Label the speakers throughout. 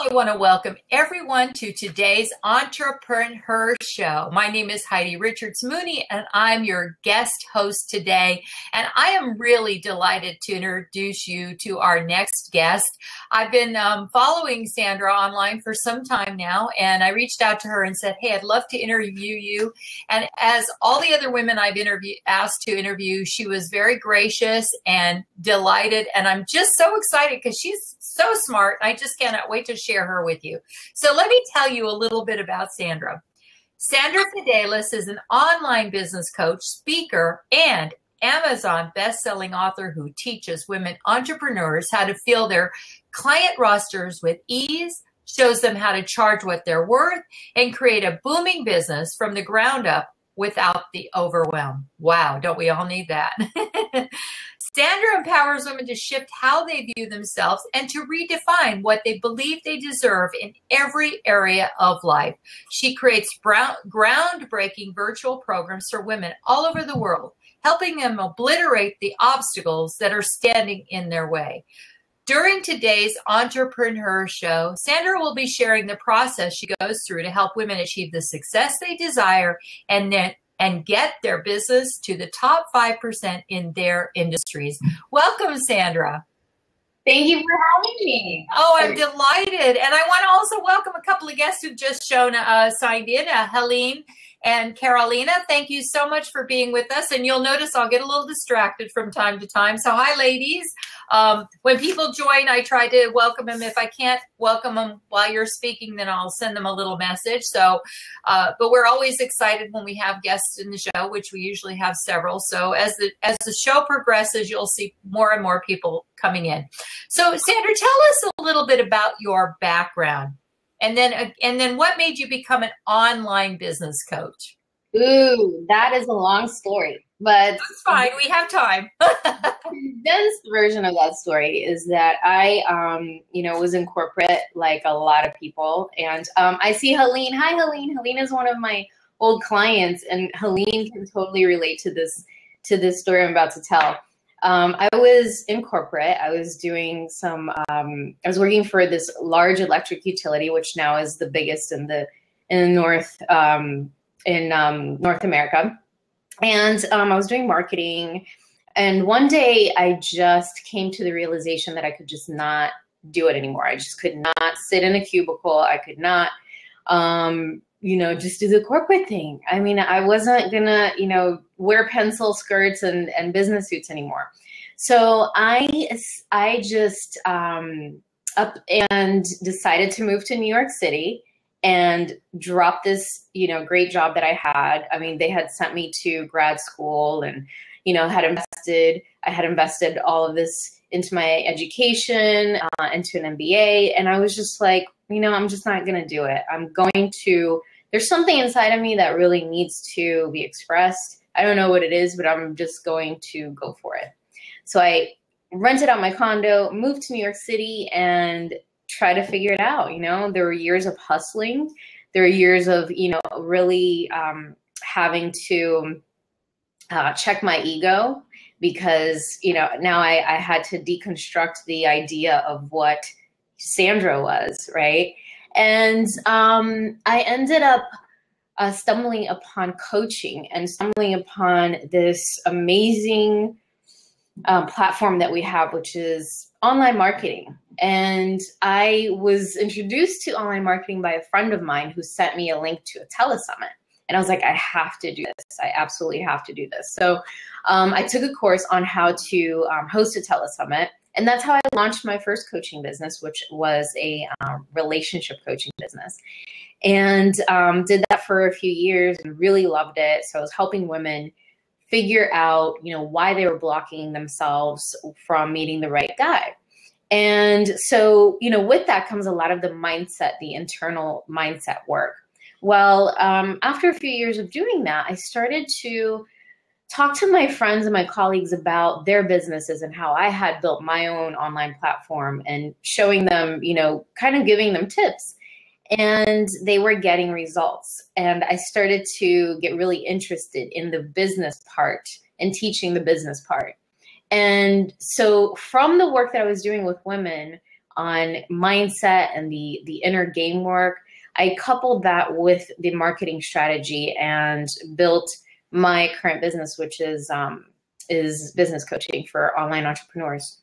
Speaker 1: I want to welcome everyone to today's EntreprenHer show. My name is Heidi Richards Mooney, and I'm your guest host today. And I am really delighted to introduce you to our next guest. I've been following Sandra online for some time now, and I reached out to her and said, hey, I'd love to interview you. And as all the other women I've asked to interview, she was very gracious and delighted. And I'm just so excited because she's so smart. I just cannot wait to share her with you. So let me tell you a little bit about Sandra. Sandra Fidelis is an online business coach, speaker, and Amazon best-selling author who teaches women entrepreneurs how to fill their client rosters with ease, shows them how to charge what they're worth, and create a booming business from the ground up without the overwhelm. Wow, don't we all need that? Sandra empowers women to shift how they view themselves and to redefine what they believe they deserve in every area of life. She creates groundbreaking virtual programs for women all over the world, helping them obliterate the obstacles that are standing in their way. During today's EntreprenHer show, Sandra will be sharing the process she goes through to help women achieve the success they desire and get their business to the top 5% in their industries. Welcome, Sandra.
Speaker 2: Thank you for having me.
Speaker 1: Oh, I'm delighted. And I want to also welcome a couple of guests who've just signed in, Helene and Carolina. Thank you so much for being with us. And you'll notice I'll get a little distracted from time to time. So hi, ladies. When people join, I try to welcome them. If I can't welcome them while you're speaking, then I'll send them a little message. So, but we're always excited when we have guests in the show, which we usually have several. So as the show progresses, you'll see more and more people coming in. So Sandra, tell us a little bit about your background. And then what made you become an online business coach?
Speaker 2: Ooh, that is a long story, but
Speaker 1: that's fine. We have time.
Speaker 2: The condensed version of that story is that I, was in corporate like a lot of people, and I see Helene. Hi, Helene. Helene is one of my old clients, and Helene can totally relate to this story I'm about to tell. I was in corporate. I was doing I was working for this large electric utility, which now is the biggest in North America. And I was doing marketing. And one day I just came to the realization that I could just not do it anymore. I just could not sit in a cubicle. I could not, just do the corporate thing. I mean, I wasn't gonna, wear pencil skirts and business suits anymore. So I just up and decided to move to New York City and drop this, great job that I had. I mean, they had sent me to grad school and, I had invested all of this into my education, into an MBA. And I was just like, I'm just not going to do it. There's something inside of me that really needs to be expressed. I don't know what it is, but I'm just going to go for it. So I rented out my condo, moved to New York City, and tried to figure it out. There were years of hustling. There were years of, really having to check my ego because, now I had to deconstruct the idea of what Sandra was, right? And I ended up stumbling upon coaching and stumbling upon this amazing platform that we have, which is online marketing. And I was introduced to online marketing by a friend of mine who sent me a link to a telesummit. And I was like, I have to do this. I absolutely have to do this. So I took a course on how to host a telesummit. And that's how I launched my first coaching business, which was a relationship coaching business. And did that for a few years and really loved it. So I was helping women figure out, why they were blocking themselves from meeting the right guy. And so, with that comes a lot of the mindset, the internal mindset work. Well, after a few years of doing that, I started to talk to my friends and my colleagues about their businesses and how I had built my own online platform and showing them, kind of giving them tips. And they were getting results. And I started to get really interested in the business part and teaching the business part. And so from the work that I was doing with women on mindset and the inner game work, I coupled that with the marketing strategy and built my current business, which is business coaching for online entrepreneurs.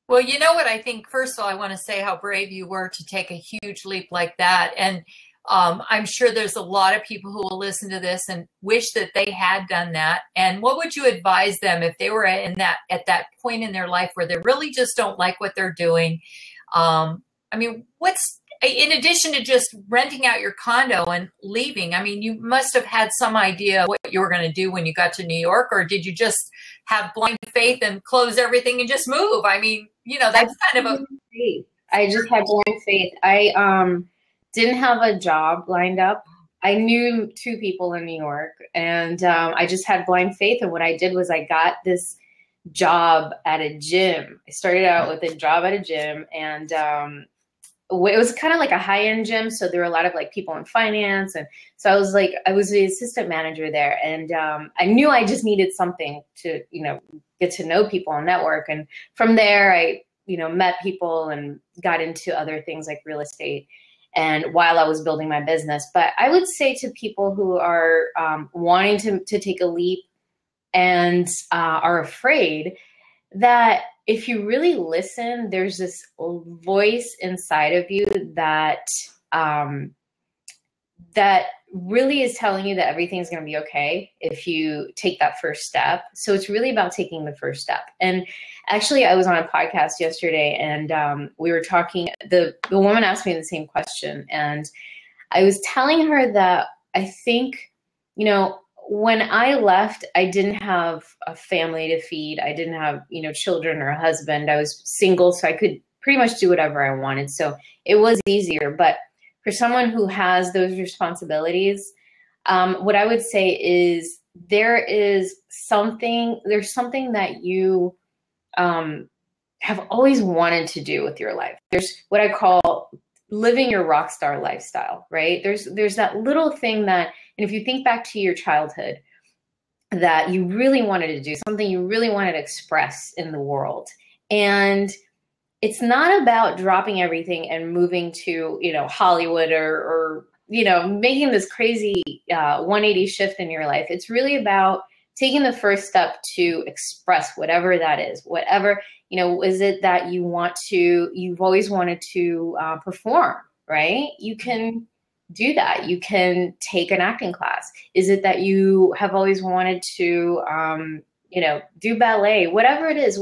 Speaker 1: Well, you know what I think? First of all, I want to say how brave you were to take a huge leap like that. And I'm sure there's a lot of people who will listen to this and wish that they had done that. And what would you advise them if they were at that point in their life where they really just don't like what they're doing? I mean, in addition to just renting out your condo and leaving, I mean, you must have had some idea what you were going to do when you got to New York, or did you just have blind faith and close everything and just move? I mean, that's kind of
Speaker 2: I just had blind faith. I didn't have a job lined up. I knew 2 people in New York, and I just had blind faith. And what I did was I got this job at a gym. I started out with a job at a gym, and it was kind of like a high-end gym. So there were a lot of like people in finance. And so I was the assistant manager there. And I knew I just needed something to, get to know people and network. And from there, I, met people and got into other things like real estate. And while I was building my business, but I would say to people who are wanting to take a leap and are afraid, that if you really listen, there's this voice inside of you that that really is telling you that everything's going to be okay if you take that first step. So it's really about taking the first step. And actually, I was on a podcast yesterday, and we were talking. The woman asked me the same question, and I was telling her that I think, when I left, I didn't have a family to feed. I didn't have, children or a husband. I was single, so I could pretty much do whatever I wanted. So it was easier. But for someone who has those responsibilities, what I would say is there's something that you have always wanted to do with your life. There's what I call living your rock star lifestyle, right? There's that little thing that, and if you think back to your childhood, that you really wanted to do, something you really wanted to express in the world. And it's not about dropping everything and moving to, Hollywood or making this crazy 180 shift in your life. It's really about taking the first step to express whatever that is, whatever, is it that you've always wanted to perform, right? You can do that. You can take an acting class. Is it that you have always wanted to, do ballet, whatever it is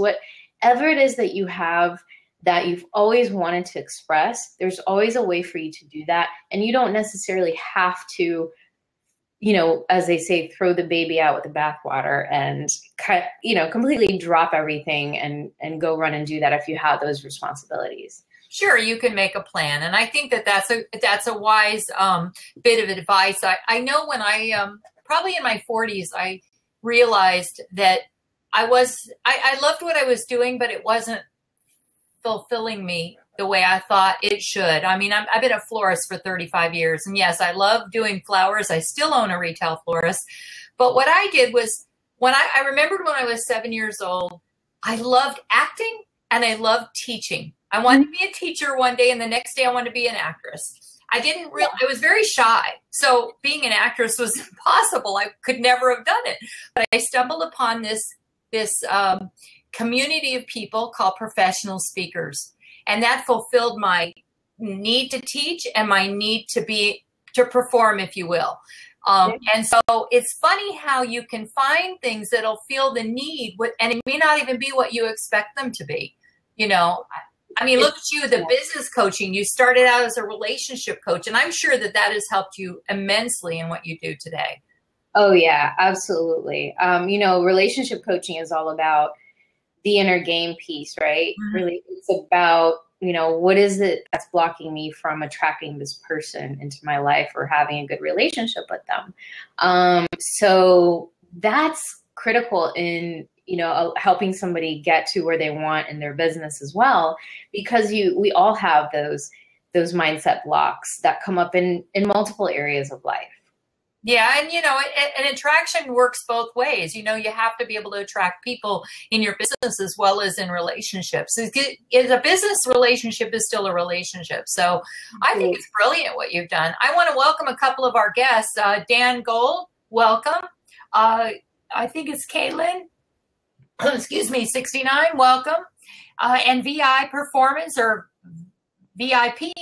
Speaker 2: that you have, that you've always wanted to express, there's always a way for you to do that. And you don't necessarily have to, as they say, throw the baby out with the bathwater and, completely drop everything and go run and do that if you have those responsibilities.
Speaker 1: Sure, you can make a plan. And I think that's a wise bit of advice. I know when I, probably in my 40s, I realized that I loved what I was doing, but it wasn't fulfilling me the way I thought it should. I mean, I've been a florist for 35 years. And yes, I love doing flowers. I still own a retail florist. But what I did was, I remembered when I was 7 years old, I loved acting and I loved teaching. I wanted to be a teacher one day, and the next day I wanted to be an actress. I was very shy. So being an actress was impossible. I could never have done it. But I stumbled upon this community of people called professional speakers. And that fulfilled my need to teach and my need to perform, if you will. And so it's funny how you can find things that'll feel the need, and it may not even be what you expect them to be. I mean, look at you, the business coaching. You started out as a relationship coach, and I'm sure that has helped you immensely in what you do today.
Speaker 2: Oh, yeah, absolutely. Relationship coaching is all about the inner game piece, right? Mm-hmm. Really, it's about, what is it that's blocking me from attracting this person into my life or having a good relationship with them. So that's critical in, helping somebody get to where they want in their business as well, because we all have those mindset blocks that come up in multiple areas of life.
Speaker 1: Yeah, and an attraction works both ways. You have to be able to attract people in your business as well as in relationships. A business relationship is still a relationship. So I think it's brilliant what you've done. I want to welcome a couple of our guests. Dan Gold, welcome. I think it's Caitlin, excuse me, 69, welcome. And VI Performance or VIP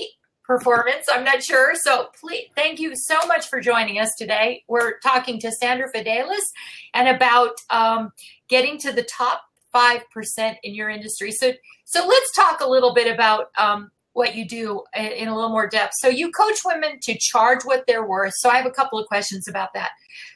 Speaker 1: Performance, I'm not sure. So please, thank you so much for joining us today. We're talking to Sandra Fidelis and about getting to the top 5% in your industry. So let's talk a little bit about what you do in a little more depth. So you coach women to charge what they're worth. So I have a couple of questions about that.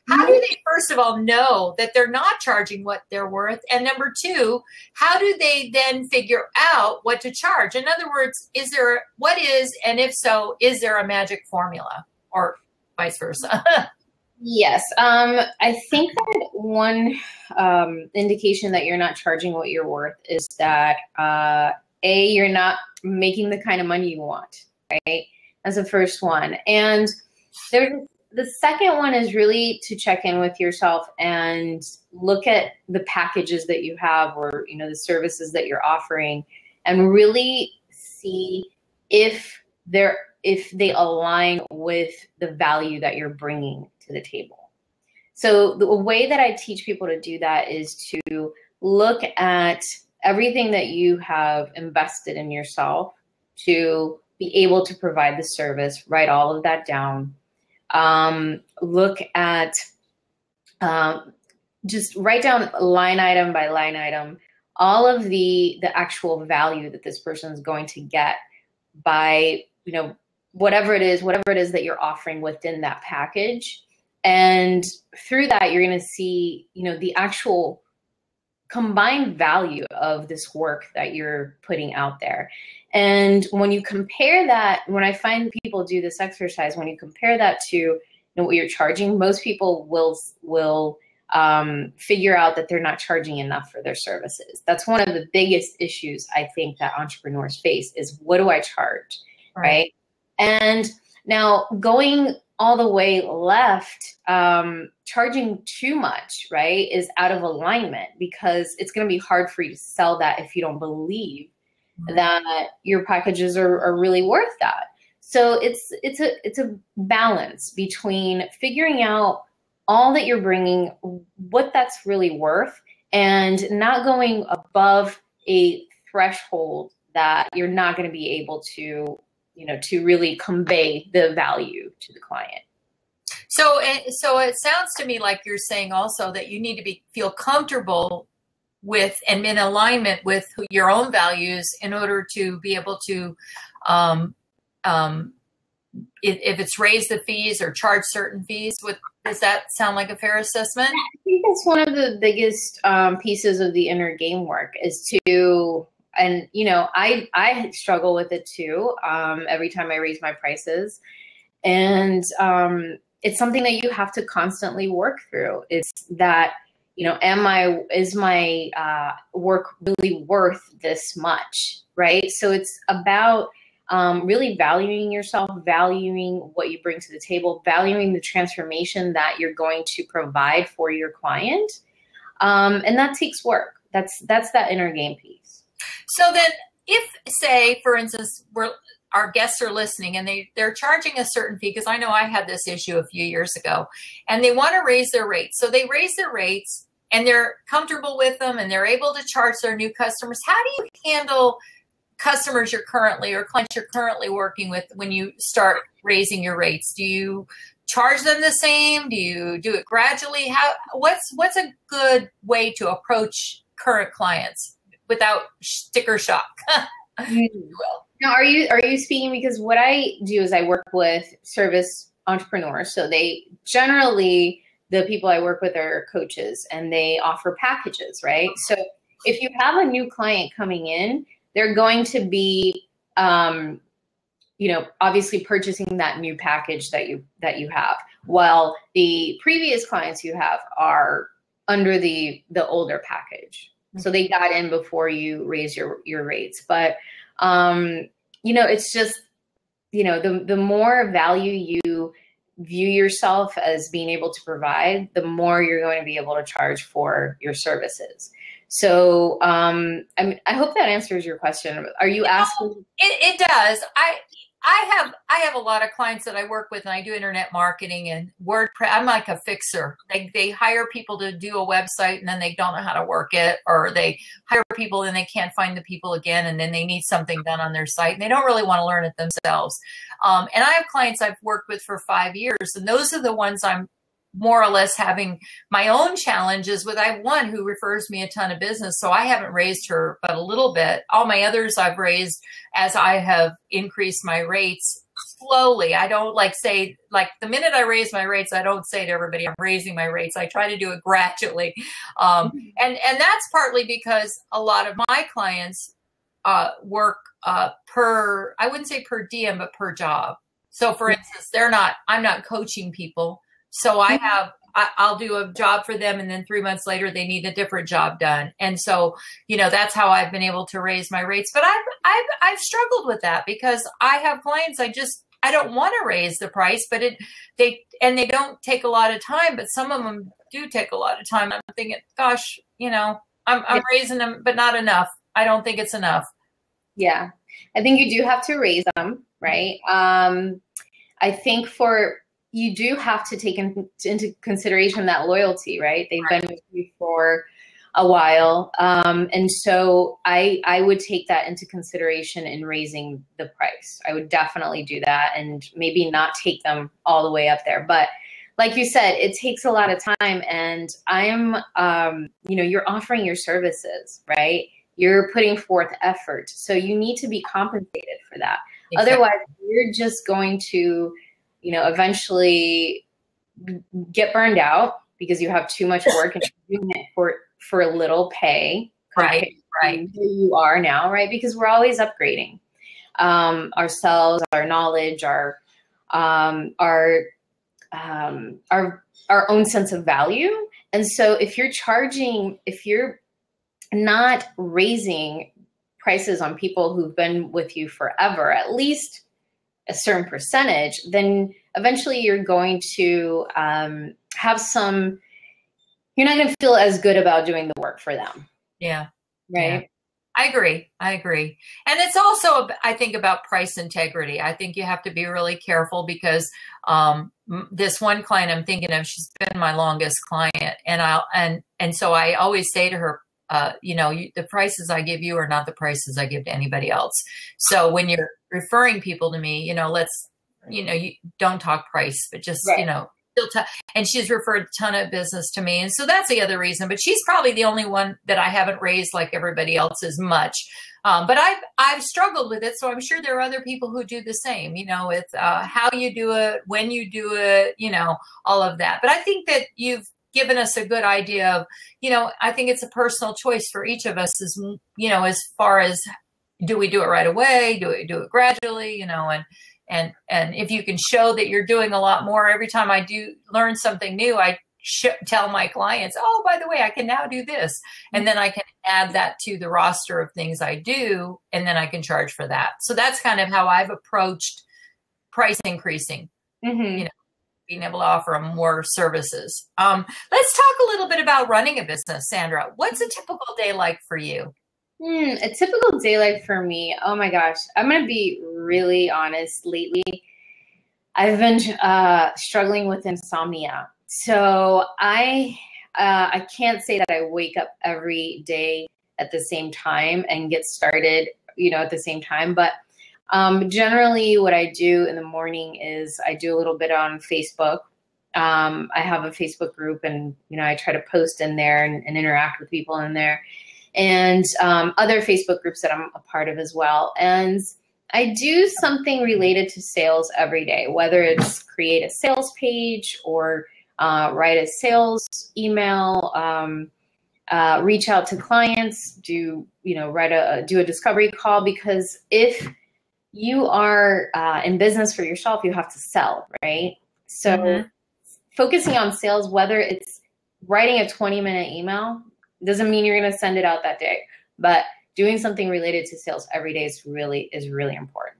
Speaker 1: How do they, first of all, know that they're not charging what they're worth? And number two, how do they then figure out what to charge? In other words, and if so, is there a magic formula or vice versa?
Speaker 2: Yes. I think that one indication that you're not charging what you're worth is that you're not making the kind of money you want, right? That's the first one. And the second one is really to check in with yourself and look at the packages that you have or, the services that you're offering and really see if they align with the value that you're bringing to the table. So the way that I teach people to do that is to look at everything that you have invested in yourself to be able to provide the service, write all of that down. Look at, just write down line item by line item, all of the actual value that this person is going to get by, whatever it is that you're offering within that package. And through that, you're going to see, the actual combined value of this work that you're putting out there. And when you compare that, when I find people do this exercise, when you compare that to what you're charging, most people will figure out that they're not charging enough for their services. That's one of the biggest issues I think that entrepreneurs face is, what do I charge, right? And now going all the way left, charging too much, right, is out of alignment because it's going to be hard for you to sell that if you don't believe that your packages are really worth that. So it's a balance between figuring out all that you're bringing, what that's really worth, and not going above a threshold that you're not going to be able to, to really convey the value to the client.
Speaker 1: So it sounds to me like you're saying also that you need to feel comfortable with and in alignment with your own values in order to be able to, if it's raise the fees or charge certain fees. Does that sound like a fair assessment?
Speaker 2: I think that's one of the biggest pieces of the inner game work is to, and I struggle with it too. Every time I raise my prices, and it's something that you have to constantly work through. It's that, is my work really worth this much, right? So it's about really valuing yourself, valuing what you bring to the table, valuing the transformation that you're going to provide for your client. And that takes work. That's that inner game piece.
Speaker 1: So then if, say, for instance, our guests are listening and they're charging a certain fee, because I know I had this issue a few years ago, and they want to raise their rates. So they raise their rates and they're comfortable with them and they're able to charge their new customers. How do you handle customers or clients you're currently working with when you start raising your rates? Do you charge them the same? Do you do it gradually? What's a good way to approach current clients without sticker shock?
Speaker 2: Now, are you speaking, because what I do is I work with service entrepreneurs. So they generally, the people I work with are coaches and they offer packages, right? So if you have a new client coming in, they're going to be, obviously purchasing that new package that you have, while the previous clients you have are under the older package. So they got in before you raise your rates. But, it's just, the more value you view yourself as being able to provide, the more you're going to be able to charge for your services. So I hope that answers your question. Are you asking?
Speaker 1: It does. I have a lot of clients that I work with, and I do internet marketing and WordPress. I'm like a fixer. They hire people to do a website, and then they don't know how to work it, or they hire people and they can't find the people again, and then they need something done on their site, and they don't really want to learn it themselves. And I have clients I've worked with for 5 years, and those are the ones I'm more or less having my own challenges with. I have one who refers me a ton of business, so I haven't raised her but a little bit. All my others I've raised as I have increased my rates slowly. I don't say the minute I raise my rates, I don't say to everybody I'm raising my rates. I try to do it gradually. And that's partly because a lot of my clients work per, I wouldn't say per diem, but per job. So for instance, I'm not coaching people. So I'll do a job for them, and then 3 months later they need a different job done. And so, that's how I've been able to raise my rates. But I've struggled with that because I have clients I don't want to raise the price, but they don't take a lot of time, but some of them do take a lot of time. I'm thinking, gosh, I'm raising them, but not enough. I don't think it's enough.
Speaker 2: Yeah. I think you do have to raise them, right? I think you do have to take into consideration that loyalty, right? They've been with you for a while. And so I would take that into consideration in raising the price. I would definitely do that, and maybe not take them all the way up there. But like you said, it takes a lot of time, and you're offering your services, right? You're putting forth effort. So you need to be compensated for that. Exactly. Otherwise, you're just going to eventually get burned out because you have too much work and you're doing it for a little pay.
Speaker 1: Right.
Speaker 2: Who you are now, right? Because we're always upgrading ourselves, our knowledge, our own sense of value. And so if you're not raising prices on people who've been with you forever, at least a certain percentage, then eventually you're going to you're not going to feel as good about doing the work for them.
Speaker 1: Yeah.
Speaker 2: Right.
Speaker 1: Yeah. I agree. And it's also, I think, about price integrity. I think you have to be really careful because this one client I'm thinking of, she's been my longest client. And so I always say to her, the prices I give you are not the prices I give to anybody else. So when you're referring people to me, you don't talk price, but just,
Speaker 2: right.
Speaker 1: And she's referred a ton of business to me. And so that's the other reason, but she's probably the only one that I haven't raised like everybody else as much. But I've struggled with it. So I'm sure there are other people who do the same, with how you do it, when you do it, all of that. But I think that you've given us a good idea of, I think it's a personal choice for each of us as far as, do we do it right away? Do we do it gradually? And if you can show that you're doing a lot more, every time I do learn something new, I tell my clients, oh, by the way, I can now do this. And then I can add that to the roster of things I do, and then I can charge for that. So that's kind of how I've approached price increasing, being able to offer more services. Let's talk a little bit about running a business, Sandra. What's a typical day like for you?
Speaker 2: A typical day like for me, oh my gosh, I'm going to be really honest. Lately, I've been struggling with insomnia. So I can't say that I wake up every day at the same time and get started, at the same time. But generally what I do in the morning is I do a little bit on Facebook. I have a Facebook group, and, I try to post in there and interact with people in there. And other Facebook groups that I'm a part of as well. And I do something related to sales every day, whether it's create a sales page or write a sales email, reach out to clients, do a discovery call. Because if you are in business for yourself, you have to sell, right? So focusing on sales, whether it's writing a 20-minute email, doesn't mean you're going to send it out that day, but doing something related to sales every day is really important.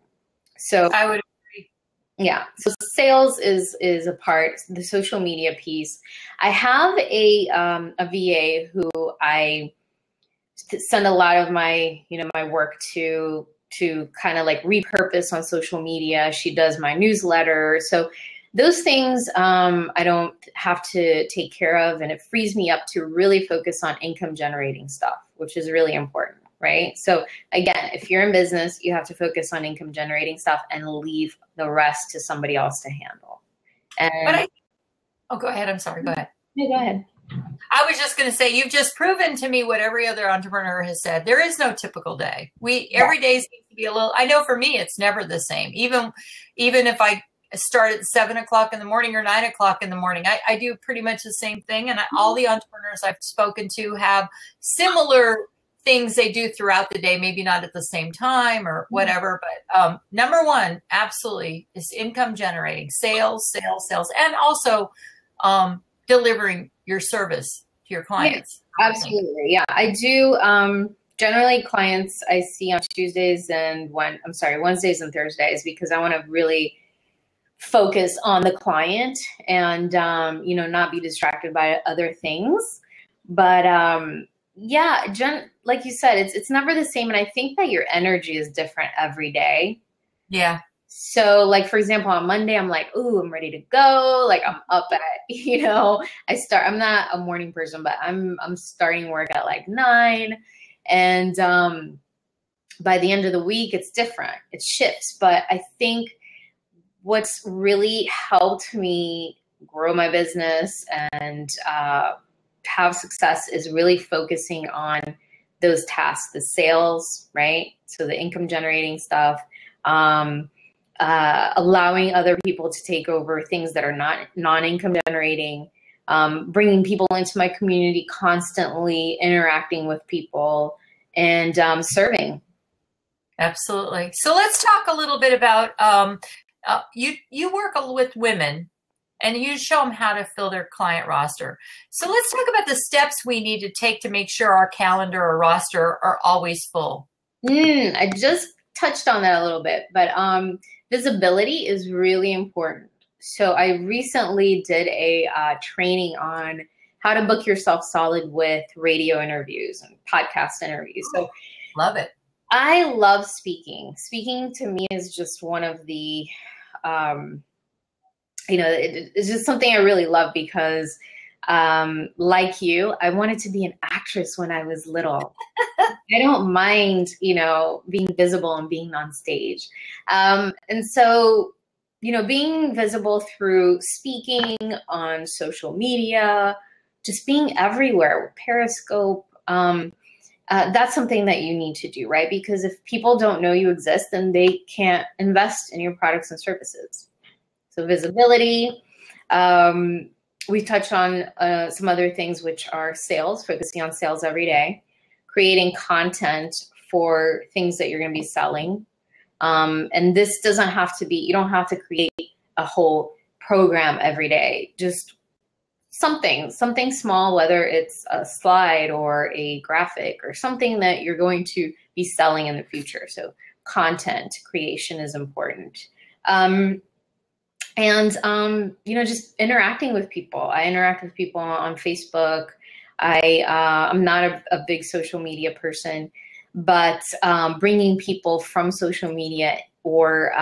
Speaker 2: So
Speaker 1: I would agree.
Speaker 2: Yeah. So sales is a part, the social media piece. I have a VA who I send a lot of my, my work to kind of like repurpose on social media. She does my newsletter. So those things I don't have to take care of, and it frees me up to really focus on income generating stuff, which is really important. Right. So again, if you're in business, you have to focus on income generating stuff and leave the rest to somebody else to handle. And
Speaker 1: go ahead. I'm sorry. Go ahead.
Speaker 2: No, go ahead.
Speaker 1: I was just going to say, you've just proven to me what every other entrepreneur has said. There is no typical day. Every day seems to be a little, I know for me, it's never the same. Even if I start at 7 o'clock in the morning or 9 o'clock in the morning, I do pretty much the same thing. And all the entrepreneurs I've spoken to have similar things they do throughout the day, maybe not at the same time or whatever. But number one, absolutely, is income generating, sales, and also delivering your service to your clients.
Speaker 2: Yeah, absolutely. Yeah, I do. Generally, clients I see on Wednesdays and Thursdays, because I want to really focus on the client and, not be distracted by other things. But like you said, it's never the same. And I think that your energy is different every day.
Speaker 1: Yeah.
Speaker 2: So like, for example, on Monday, I'm like, ooh, I'm ready to go. Like I'm up at, I'm not a morning person, but I'm starting work at like 9. And by the end of the week, it's different. It shifts. But I think what's really helped me grow my business and have success is really focusing on those tasks, the sales, right? So the income generating stuff, allowing other people to take over things that are not non-income generating, bringing people into my community, constantly interacting with people, and serving.
Speaker 1: Absolutely. So let's talk a little bit about, you work with women and you show them how to fill their client roster. So let's talk about the steps we need to take to make sure our calendar or roster are always full.
Speaker 2: I just touched on that a little bit, but visibility is really important. So I recently did a training on how to book yourself solid with radio interviews and podcast interviews. So
Speaker 1: love it.
Speaker 2: I love speaking. Speaking to me is just one of the, it's just something I really love because like you, I wanted to be an actress when I was little. I don't mind, being visible and being on stage. And so, being visible through speaking on social media, just being everywhere with Periscope, that's something that you need to do, right? Because if people don't know you exist, then they can't invest in your products and services. So visibility, we touched on some other things, which are sales, focusing on sales every day, creating content for things that you're going to be selling. And this doesn't have to be, you don't have to create a whole program every day, just something small, whether it's a slide or a graphic or something that you're going to be selling in the future. So content creation is important. Just interacting with people. I interact with people on Facebook. I'm not a big social media person, but bringing people from social media or,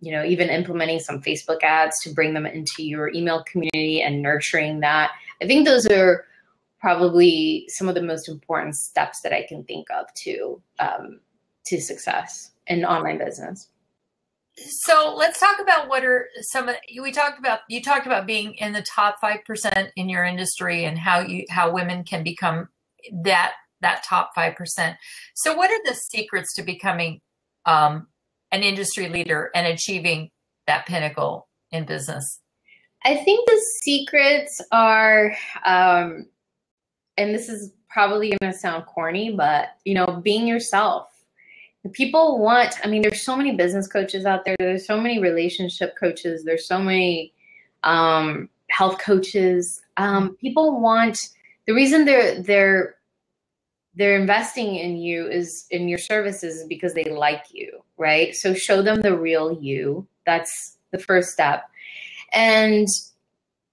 Speaker 2: even implementing some Facebook ads to bring them into your email community and nurturing that. I think those are probably some of the most important steps that I can think of to success in online business.
Speaker 1: So let's talk about what are you talked about being in the top 5% in your industry and how women can become that top 5%. So what are the secrets to becoming an industry leader and achieving that pinnacle in business?
Speaker 2: I think the secrets are, and this is probably going to sound corny, but, being yourself. People there's so many business coaches out there. There's so many relationship coaches. There's so many health coaches. People want, the reason they're investing in you is in your services is because they like you, right? So show them the real you. That's the first step. And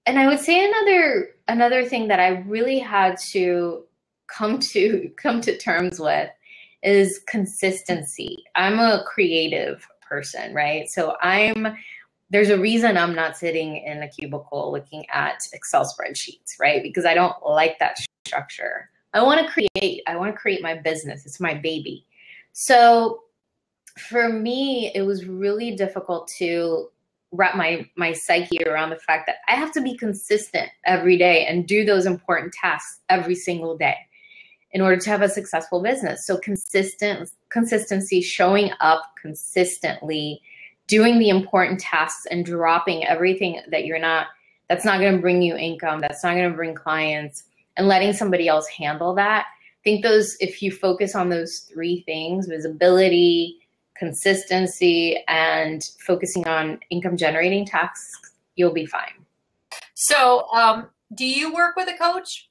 Speaker 2: I would say another thing that I really had to come to terms with is consistency. I'm a creative person, right? So there's a reason I'm not sitting in a cubicle looking at Excel spreadsheets, right? Because I don't like that structure. I want to create my business. It's my baby. So for me, it was really difficult to wrap my psyche around the fact that I have to be consistent every day and do those important tasks every single day in order to have a successful business. So consistency, showing up consistently, doing the important tasks and dropping everything that's not going to bring you income, that's not going to bring clients, and letting somebody else handle that. I think if you focus on those three things, visibility, consistency, and focusing on income generating tasks, you'll be fine.
Speaker 1: So do you work with a coach?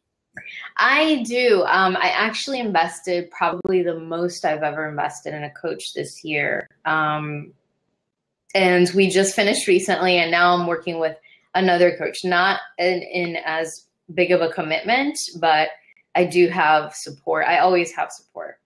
Speaker 2: I do. I actually invested probably the most I've ever invested in a coach this year. And we just finished recently, and now I'm working with another coach, not in as big of a commitment, but I do have support. I always have support.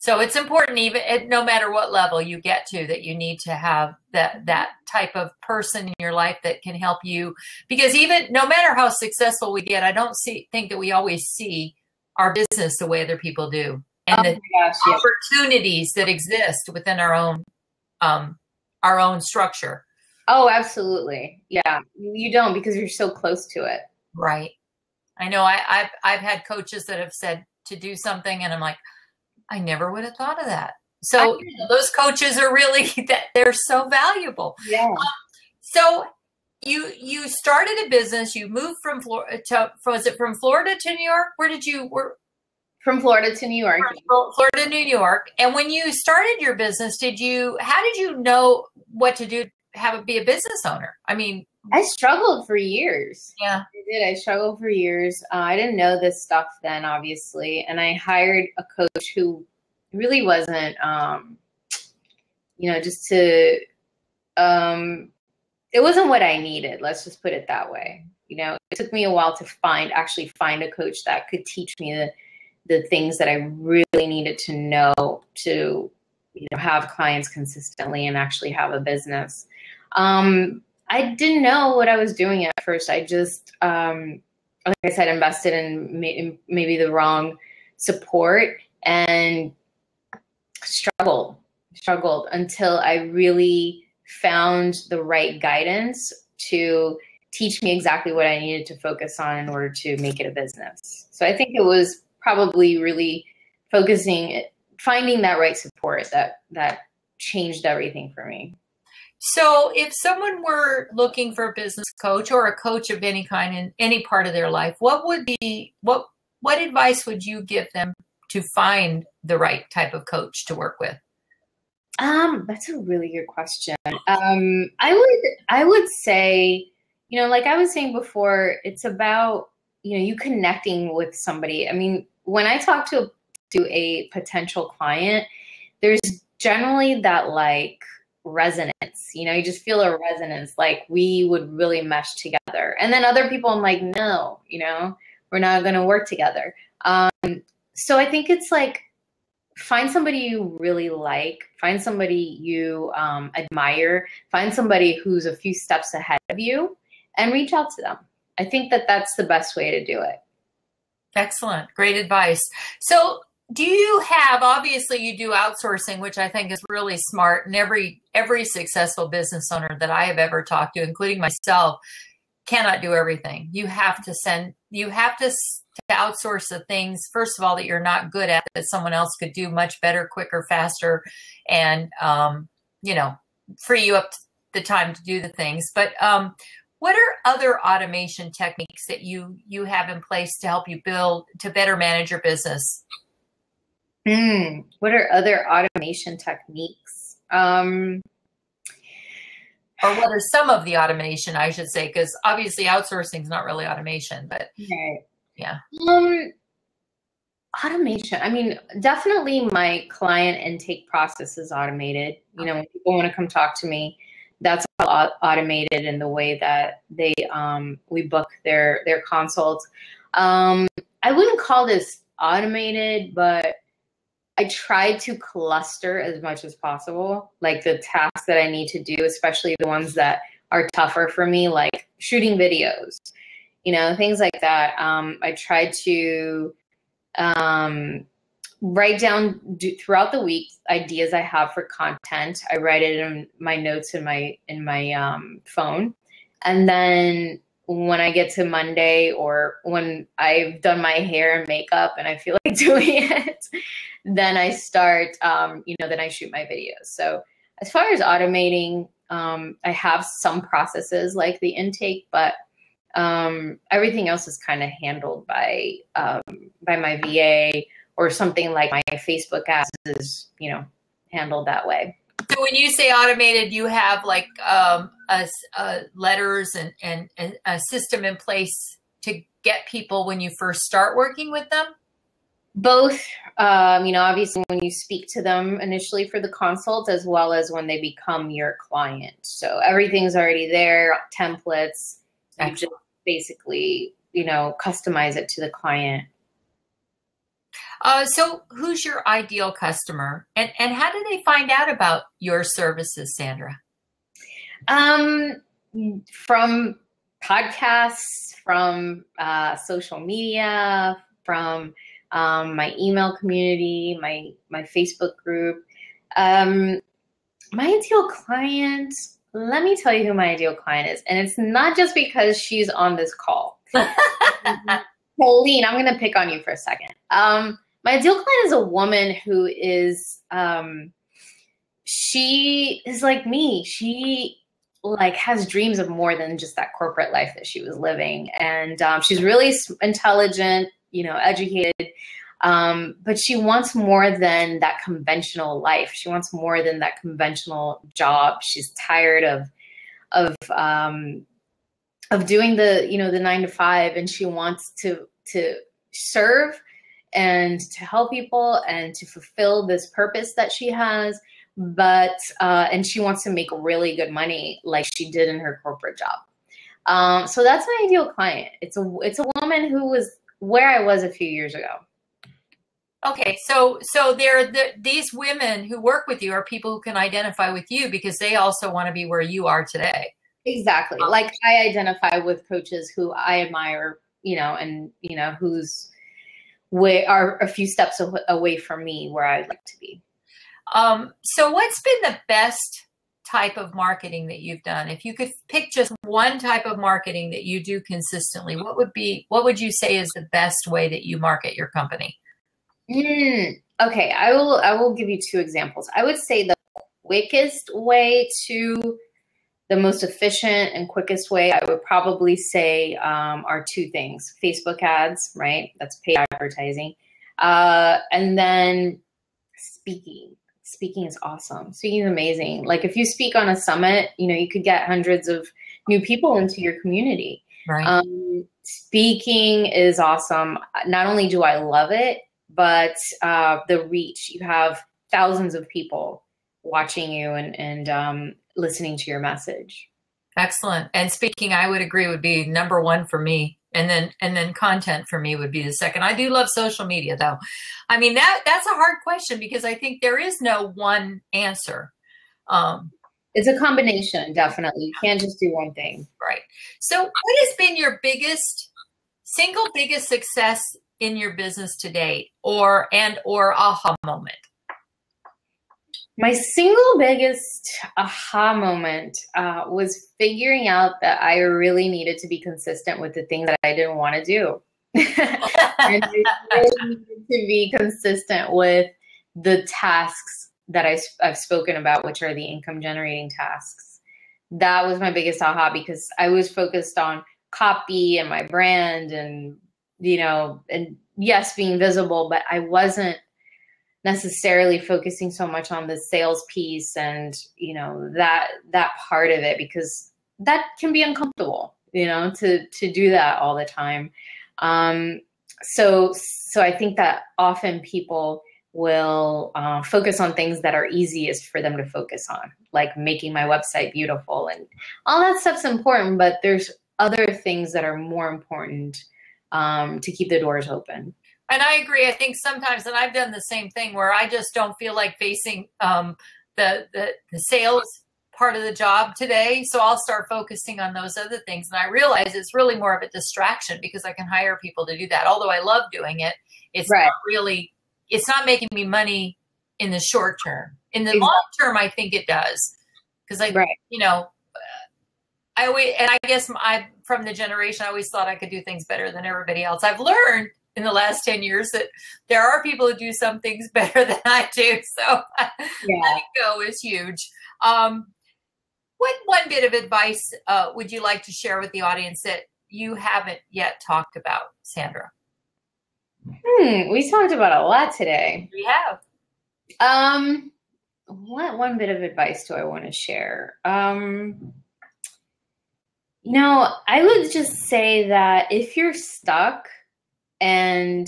Speaker 1: So it's important, even no matter what level you get to, that you need to have that type of person in your life that can help you. Because even no matter how successful we get, I don't think that we always see our business the way other people do, and the opportunities that exist within our own structure.
Speaker 2: Oh, absolutely. Yeah, you don't, because you're so close to it.
Speaker 1: Right. I know. I've had coaches that have said to do something, and I'm like, I never would have thought of that. So those coaches are really they're so valuable.
Speaker 2: Yeah.
Speaker 1: So you started a business. You moved from Florida from Florida to New York? Where did you work?
Speaker 2: From Florida to New York.
Speaker 1: Florida to New York. And when you started your business, how did you know what to do? Be a business owner? I mean,
Speaker 2: I struggled for years.
Speaker 1: Yeah,
Speaker 2: I did. I struggled for years. I didn't know this stuff then, obviously. And I hired a coach who really wasn't, just to, it wasn't what I needed. Let's just put it that way. It took me a while to find a coach that could teach me the things that I really needed to know to, have clients consistently and actually have a business. I didn't know what I was doing at first. I just, like I said, invested in maybe the wrong support and struggled until I really found the right guidance to teach me exactly what I needed to focus on in order to make it a business. So I think it was probably really finding that right support that changed everything for me.
Speaker 1: So if someone were looking for a business coach or a coach of any kind in any part of their life, what advice would you give them to find the right type of coach to work with?
Speaker 2: That's a really good question. I would say, like I was saying before, it's about, you connecting with somebody. I mean, when I talk to a potential client, there's generally that like resonance, you just feel a resonance, like we would really mesh together. And then other people, I'm like, no, we're not going to work together. So I think it's like, find somebody you really like, find somebody you admire, find somebody who's a few steps ahead of you, and reach out to them. I think that's the best way to do it.
Speaker 1: Excellent. Great advice. So do you have, obviously you do outsourcing, which I think is really smart, and every successful business owner that I have ever talked to, including myself, cannot do everything. You have to outsource the things, first of all, that you're not good at, that someone else could do much better, quicker, faster, and, free you up the time to do the things. But what are other automation techniques that you have in place to help you to better manage your business?
Speaker 2: What are other automation techniques?
Speaker 1: Or what are some of the automation, I should say, because obviously outsourcing is not really automation, but
Speaker 2: right.
Speaker 1: Yeah.
Speaker 2: Automation. I mean, definitely my client intake process is automated. When people want to come talk to me, that's all automated in the way that they we book their consults. I wouldn't call this automated, but I try to cluster as much as possible, like the tasks that I need to do, especially the ones that are tougher for me, like shooting videos, things like that. I try to write down throughout the week ideas I have for content. I write it in my notes in my phone, and then when I get to Monday, or when I've done my hair and makeup and I feel like doing it, then I start, then I shoot my videos. So as far as automating, I have some processes like the intake, but everything else is kind of handled by my VA, or something like my Facebook ads is, handled that way.
Speaker 1: So when you say automated, you have like letters and a system in place to get people when you first start working with them?
Speaker 2: Both, obviously when you speak to them initially for the consult, as well as when they become your client. So everything's already there, templates. You just basically, customize it to the client.
Speaker 1: So who's your ideal customer, and how do they find out about your services, Sandra?
Speaker 2: From podcasts, from social media, from my email community, my Facebook group. My ideal client, let me tell you who my ideal client is. And it's not just because she's on this call. Pauline, I'm going to pick on you for a second. My ideal client is a woman who is, she is like me. She has dreams of more than just that corporate life that she was living. And she's really intelligent, educated, but she wants more than that conventional life. She wants more than that conventional job. She's tired of doing the 9 to 5, and she wants to serve and to help people and to fulfill this purpose that she has. But and she wants to make really good money like she did in her corporate job. So that's my ideal client. It's a woman who was where I was a few years ago.
Speaker 1: Okay, so these women who work with you are people who can identify with you because they also want to be where you are today.
Speaker 2: Exactly. Like I identify with coaches who I admire, and who's are a few steps away from me where I'd like to be.
Speaker 1: So what's been the best type of marketing that you've done? If you could pick just one type of marketing that you do consistently, what would you say is the best way that you market your company?
Speaker 2: Okay, I will give you 2 examples. I would say the quickest way the most efficient and quickest way, I would probably say are 2 things. Facebook ads, right? That's paid advertising. And then speaking. Speaking is awesome. Speaking is amazing. Like if you speak on a summit, you could get hundreds of new people into your community.
Speaker 1: Right.
Speaker 2: Speaking is awesome. Not only do I love it, but the reach. You have thousands of people watching you and listening to your message.
Speaker 1: Excellent. And speaking, I would agree, would be number 1 for me. And then content for me would be the second. I do love social media though. I mean, that's a hard question because I think there is no one answer.
Speaker 2: It's a combination, definitely. You can't just do one thing.
Speaker 1: Right. So what has been your single biggest success in your business to date, or aha moment?
Speaker 2: My single biggest aha moment was figuring out that I really needed to be consistent with the thing that I didn't want to do. And I really needed to be consistent with the tasks that I've spoken about, which are the income generating tasks. That was my biggest aha, because I was focused on copy and my brand and, and yes, being visible, but I wasn't necessarily focusing so much on the sales piece and, that part of it, because that can be uncomfortable, to do that all the time. So I think that often people will focus on things that are easiest for them to focus on, like making my website beautiful, and all that stuff's important, but there's other things that are more important to keep the doors open.
Speaker 1: And I agree. I think sometimes, and I've done the same thing, where I just don't feel like facing the sales part of the job today. So I'll start focusing on those other things. And I realize it's really more of a distraction because I can hire people to do that. Although I love doing it, it's
Speaker 2: Right.
Speaker 1: not really, it's not making me money in the short term. In the long term, I think it does. Because you know, I always, and I guess from the generation, I always thought I could do things better than everybody else. I've learned in the last 10 years that there are people who do some things better than I do. So letting go is huge. What one bit of advice would you like to share with the audience that you haven't yet talked about, Sandra?
Speaker 2: We talked about a lot today.
Speaker 1: We have.
Speaker 2: What one bit of advice do I want to share? You know, I would just say that if you're stuck and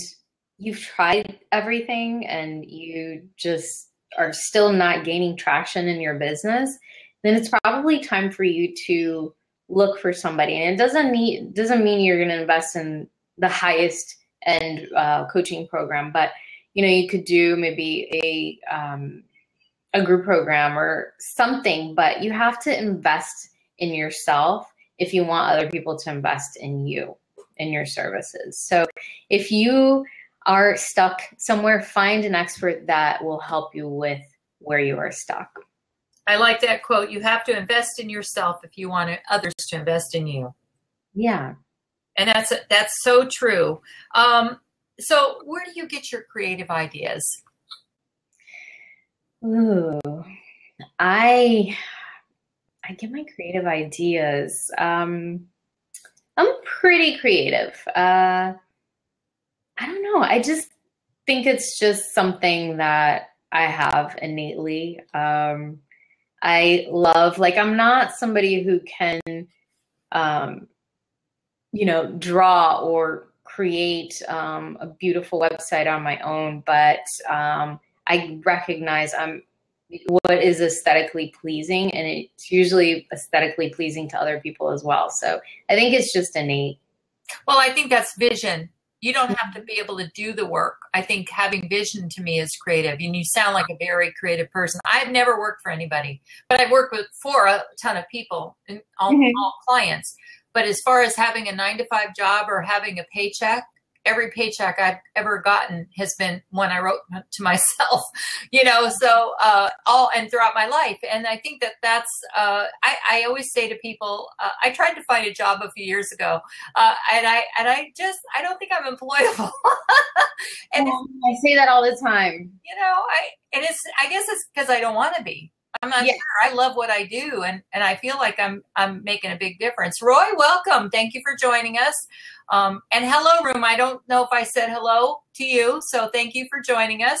Speaker 2: you've tried everything and you just are still not gaining traction in your business, then it's probably time for you to look for somebody. And it doesn't mean you're going to invest in the highest end coaching program, but you know, you could do maybe a group program or something, but you have to invest in yourself if you want other people to invest in you, in your services. So if you are stuck somewhere, find an expert that will help you with where you are stuck.
Speaker 1: I like that quote. You have to invest in yourself if you want others to invest in you.
Speaker 2: Yeah.
Speaker 1: And that's so true. So where do you get your creative ideas?
Speaker 2: Ooh, I get my creative ideas. I'm pretty creative. I don't know. I just think it's just something that I have innately. I love, like, I'm not somebody who can, you know, draw or create a beautiful website on my own, but I recognize what is aesthetically pleasing, and it's usually aesthetically pleasing to other people as well. So I think it's just innate.
Speaker 1: Well, I think that's vision. You don't have to be able to do the work. I think having vision to me is creative. And you sound like a very creative person. I've never worked for anybody, but I've worked for a ton of people and all clients. But as far as having a 9-to-5 job or having a paycheck, every paycheck I've ever gotten has been one I wrote to myself, you know, so and throughout my life. And I think that's, I always say to people, I tried to find a job a few years ago, and I don't think I'm employable. And
Speaker 2: I say that all the time.
Speaker 1: You know, I guess it's because I don't want to be. I'm not sure. I love what I do, and I feel like I'm making a big difference. Roy, welcome. Thank you for joining us. And hello, room. I don't know if I said hello to you, so thank you for joining us.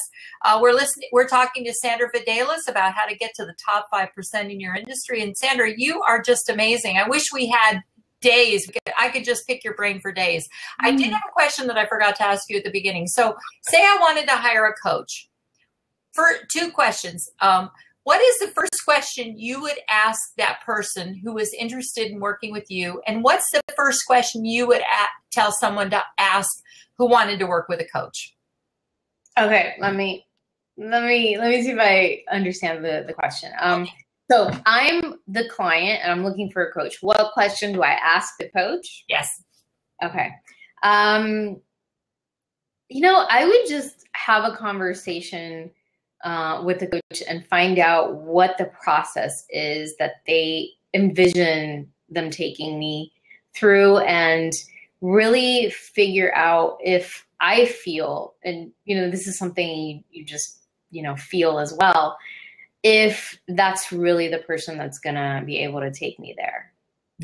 Speaker 1: We're talking to Sandra Fidelis about how to get to the top 5% in your industry. And Sandra, you are just amazing. I wish we had days. I could just pick your brain for days. I did have a question that I forgot to ask you at the beginning. So say I wanted to hire a coach. For 2 questions. What is the first question you would ask that person who is interested in working with you? And what's the first question you would tell someone to ask who wanted to work with a coach?
Speaker 2: Okay, let me see if I understand the question. So I'm the client and I'm looking for a coach. What question do I ask the coach?
Speaker 1: Yes.
Speaker 2: Okay. You know, I would just have a conversation with the coach and find out what the process is that they envision them taking me through, and really figure out if I feel, and you know, this is something you just, you know, feel as well, if that's really the person that's gonna be able to take me there.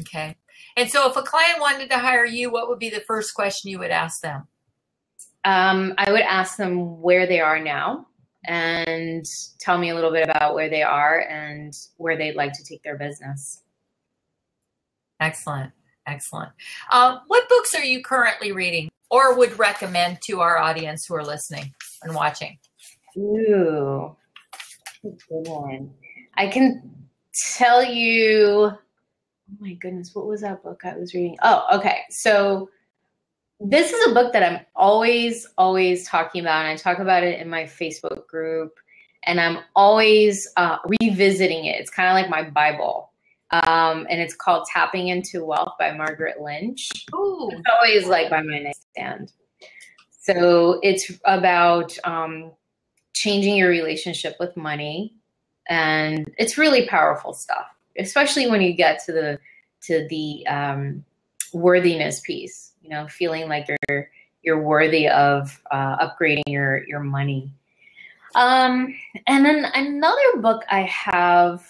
Speaker 1: Okay. And so if a client wanted to hire you, what would be the first question you would ask them?
Speaker 2: I would ask them where they are now, and tell me a little bit about where they are and where they'd like to take their business.
Speaker 1: Excellent. Excellent. What books are you currently reading or would recommend to our audience who are listening and watching?
Speaker 2: Ooh, that's a good one. I can tell you, oh my goodness, what was that book I was reading? Oh, okay. So this is a book that I'm always talking about, and I talk about it in my Facebook group, and I'm always revisiting it. It's kind of like my Bible. And it's called Tapping Into Wealth by Margaret Lynch.
Speaker 1: Ooh.
Speaker 2: It's always like by my nightstand. So it's about changing your relationship with money, and it's really powerful stuff, especially when you get to the worthiness piece. You know, feeling like you're worthy of upgrading your money. And then another book I have.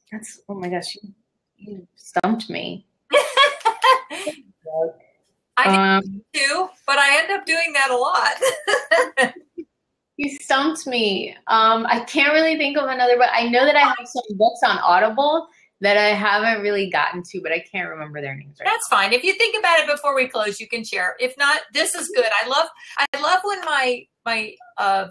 Speaker 2: That's, oh my gosh, you stumped me.
Speaker 1: I do too, but I end up doing that a lot.
Speaker 2: You stumped me. I can't really think of another, but I know that I have some books on Audible that I haven't really gotten to, but I can't remember their names right now.
Speaker 1: That's fine. If you think about it before we close, you can share. If not, this is good. I love when my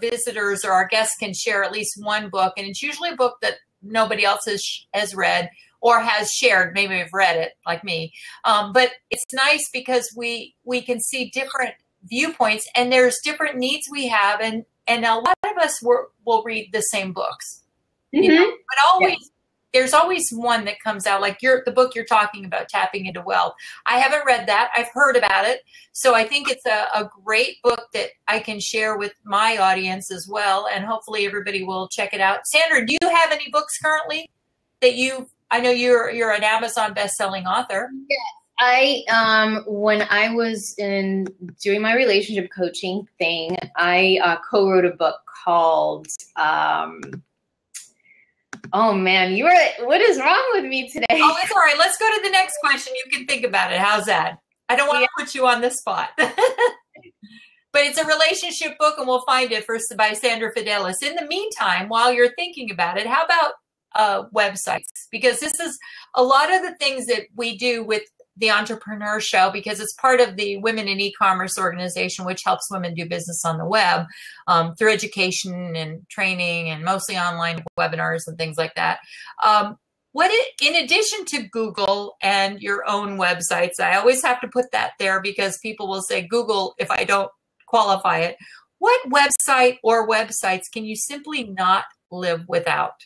Speaker 1: visitors or our guests can share at least one book, and it's usually a book that nobody else has read or has shared. Maybe have read it like me. But it's nice because we can see different viewpoints, and there's different needs we have. And a lot of us will read the same books, you know, but always, there's always one that comes out, like the book you're talking about, Tapping Into Wealth. I haven't read that. I've heard about it. So I think it's a great book that I can share with my audience as well. And hopefully everybody will check it out. Sandra, do you have any books currently that I know you're an Amazon best-selling author.
Speaker 2: Yes. When I was doing my relationship coaching thing, I co-wrote a book called, oh man, what is wrong with me today?
Speaker 1: Oh, it's all right. Let's go to the next question. You can think about it. How's that? I don't want to put you on the spot. But it's a relationship book, and we'll find it first by Sandra Fidelis. In the meantime, while you're thinking about it, how about websites? Because this is a lot of the things that we do with the Entrepreneur Show, because it's part of the Women in E-commerce organization, which helps women do business on the web through education and training, and mostly online webinars and things like that. In addition to Google and your own websites, I always have to put that there because people will say Google if I don't qualify it. What website or websites can you simply not live without?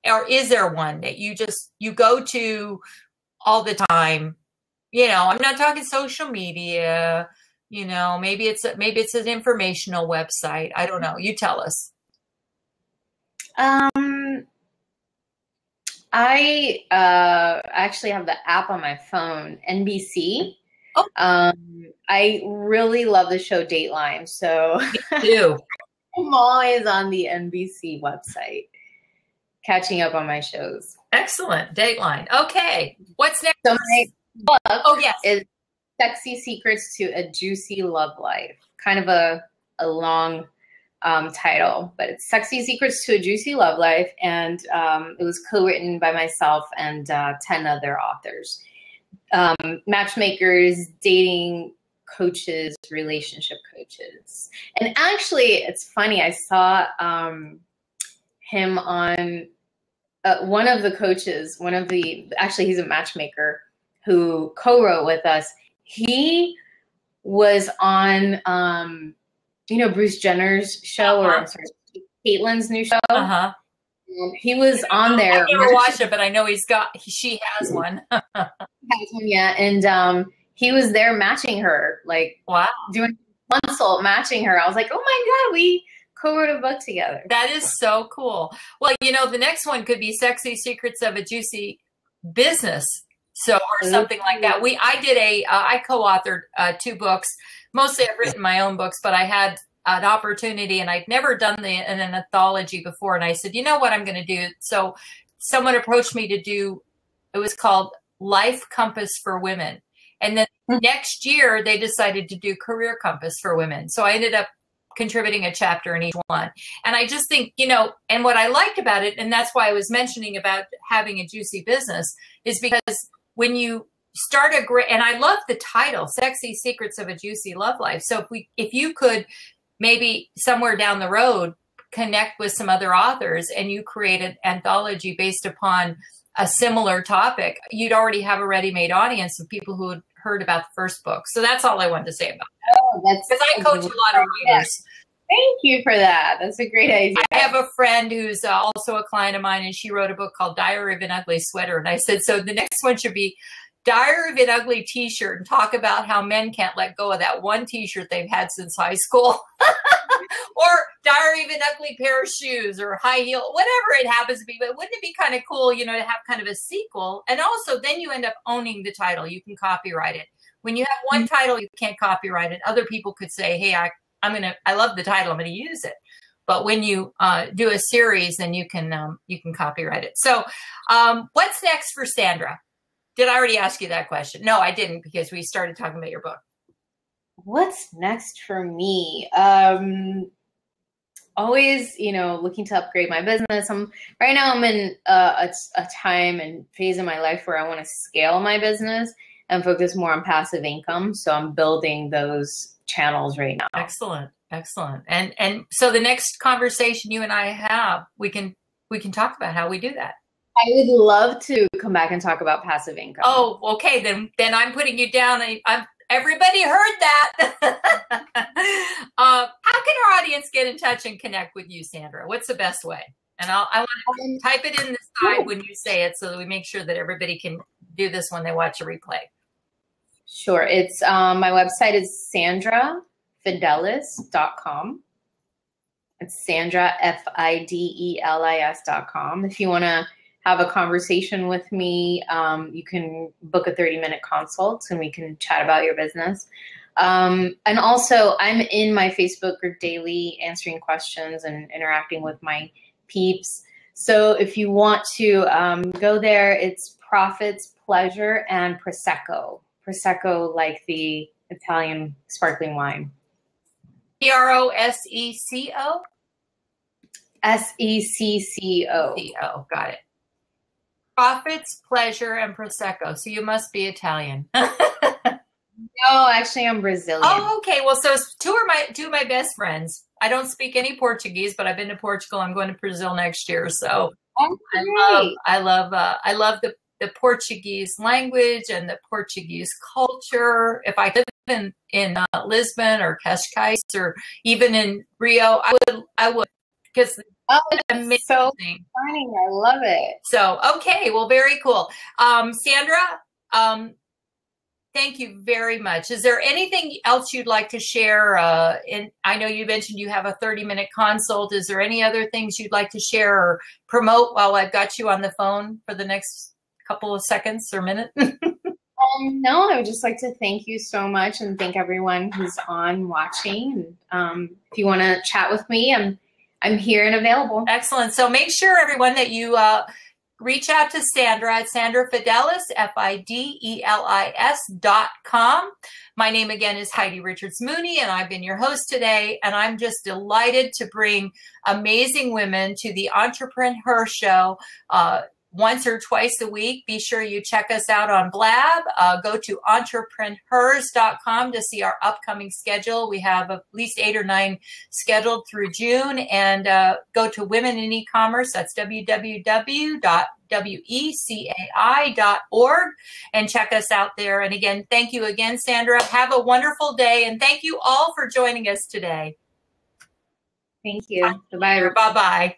Speaker 1: Or is there one that you go to all the time? You know, I'm not talking social media, you know, maybe it's an informational website. I don't know. You tell us.
Speaker 2: I actually have the app on my phone, NBC.
Speaker 1: Oh.
Speaker 2: I really love the show Dateline, so
Speaker 1: Me too.
Speaker 2: I'm always on the NBC website, catching up on my shows.
Speaker 1: Excellent. Dateline. Okay. What's next?
Speaker 2: So my book
Speaker 1: yes.
Speaker 2: is Sexy Secrets to a Juicy Love Life. Kind of a long title, but it's Sexy Secrets to a Juicy Love Life, and it was co-written by myself and 10 other authors. Matchmakers, dating coaches, relationship coaches. And actually, it's funny, I saw him on one of the coaches, actually he's a matchmaker who co-wrote with us. He was on, Bruce Jenner's show, or I'm sorry, Caitlyn's new show.
Speaker 1: Uh-huh.
Speaker 2: He was on there.
Speaker 1: I never watched it, but I know she has one.
Speaker 2: Yeah, and he was there matching her, like,
Speaker 1: wow,
Speaker 2: doing consult matching her. I was like, oh my God, we co-wrote a book together.
Speaker 1: That is so cool. Well, the next one could be Sexy Secrets of a Juicy Business. So, or something like that. I co-authored 2 books. Mostly I've written my own books, but I had an opportunity, and I'd never done an anthology before. And I said, you know what I'm going to do? So someone approached me to do, it was called Life Compass for Women. And then next year they decided to do Career Compass for Women. So I ended up contributing a chapter in each one. And I just think, and what I liked about it, and that's why I was mentioning about having a juicy business, is because when you start and I love the title, Sexy Secrets of a Juicy Love Life. So if you could maybe somewhere down the road, connect with some other authors and you create an anthology based upon a similar topic, you'd already have a ready-made audience of people who had heard about the first book. So that's all I wanted to say about that.
Speaker 2: Oh, that's
Speaker 1: because I coach a lot of writers.
Speaker 2: Thank you for that. That's a great idea.
Speaker 1: I have a friend who's also a client of mine, and she wrote a book called Diary of an Ugly Sweater. And I said, so the next one should be Diary of an Ugly T-shirt, and talk about how men can't let go of that one T-shirt they've had since high school. Or Diary of an Ugly Pair of Shoes, or High Heel, whatever it happens to be. But wouldn't it be kind of cool, to have kind of a sequel? And also then you end up owning the title. You can copyright it. When you have one title, you can't copyright it. Other people could say, hey, I love the title, I'm going to use it. But when you do a series, then you can copyright it. So what's next for Sandra? Did I already ask you that question? No, I didn't, because we started talking about your book.
Speaker 2: What's next for me? Always, looking to upgrade my business. Right now I'm in a time and phase in my life where I want to scale my business and focus more on passive income. So I'm building those channels right now.
Speaker 1: Excellent. Excellent. And so the next conversation you and I have, we can talk about how we do that.
Speaker 2: I would love to come back and talk about passive income.
Speaker 1: Oh, okay. Then I'm putting you down. Everybody heard that. How can our audience get in touch and connect with you, Sandra? What's the best way? And I want to type it in the side when you say it, so that we make sure that everybody can do this when they watch a replay.
Speaker 2: Sure. It's my website is sandrafidelis.com. It's Sandra, Fidelis.com. If you want to have a conversation with me, you can book a 30-minute consult and we can chat about your business. And also, I'm in my Facebook group daily, answering questions and interacting with my peeps. So if you want to go there, it's Profits, Pleasure, and Prosecco. Prosecco, like the Italian sparkling wine.
Speaker 1: Prosecco?
Speaker 2: Secco.
Speaker 1: Got it. Profits, Pleasure, and Prosecco. So you must be Italian.
Speaker 2: No, actually, I'm Brazilian.
Speaker 1: Oh, okay. Well, so two of my best friends. I don't speak any Portuguese, but I've been to Portugal. I'm going to Brazil next year. So I love the Portuguese language and the Portuguese culture. If I live in Lisbon or Cascais or even in Rio, I would because
Speaker 2: it's amazing. So funny. I love it.
Speaker 1: So okay, well, very cool. Sandra, thank you very much. Is there anything else you'd like to share? I know you mentioned you have a 30-minute consult. Is there any other things you'd like to share or promote while I've got you on the phone for the next couple of seconds or minute?
Speaker 2: No, I would just like to thank you so much and thank everyone who's on watching. If you want to chat with me, I'm here and available.
Speaker 1: Excellent. So make sure, everyone, that you reach out to Sandra at Sandra Fidelis, Fidelis.com. My name again is Heidi Richards Mooney, and I've been your host today. And I'm just delighted to bring amazing women to the EntreprenHer show once or twice a week. Be sure you check us out on Blab. Go to EntreprenHers.com to see our upcoming schedule. We have at least 8 or 9 scheduled through June. And go to Women in Ecommerce. That's www.wecai.org, and check us out there. And again, thank you again, Sandra. Have a wonderful day. And thank you all for joining us today.
Speaker 2: Thank you. Goodbye.
Speaker 1: Bye-bye.